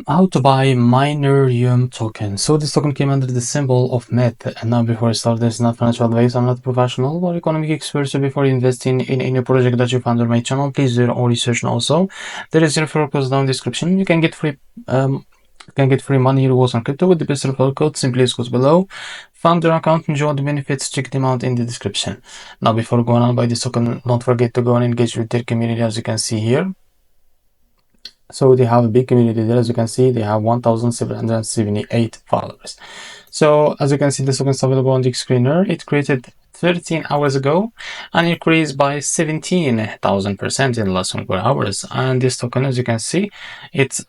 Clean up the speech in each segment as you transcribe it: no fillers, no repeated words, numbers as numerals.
How to buy Minereum token. So this token came under the symbol of METH. And now before I start, this is not financial advice. I'm not a professional or economic expert. So before investing in any project that you find on my channel, please do your own research. And also, there is a referral code down in the description. You can get free money rewards on crypto with the best referral code. Simply use goes below. Fund your account, enjoy the benefits, check them out in the description. Now before going on buy this token, don't forget to go and engage with their community, as you can see here. So they have a big community there. As you can see, they have 1,778 followers. So as you can see, this token is available on the screener. It created 13 hours ago and increased by 17,000% in the last 24 hours. And this token, as you can see, it's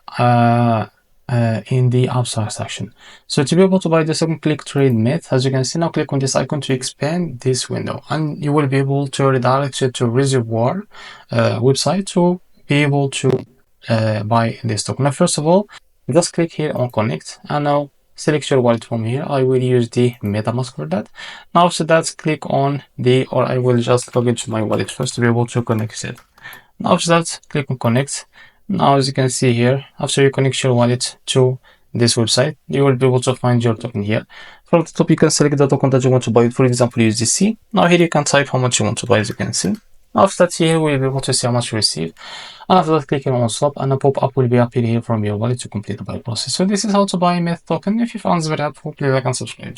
in the abstract section. So to be able to buy this token, click Trade METH. As you can see, now click on this icon to expand this window, and you will be able to redirect it to Reservoir website to be able to buy this token. Now first of all, just click here on connect, and now select your wallet from here. I will use the MetaMask for that. Now after that, click on I will just log into my wallet first to be able to connect it. Now after that, click on connect. Now as you can see here, after you connect your wallet to this website, you will be able to find your token here. From the top, you can select the token that you want to buy, for example USDC. Now here you can type how much you want to buy, as you can see. After that, here we'll be able to see how much you receive. And after that, clicking on swap, and a pop-up will be appearing here from your wallet to complete the buy process. So this is how to buy METH token. If you found this very helpful, please like and subscribe.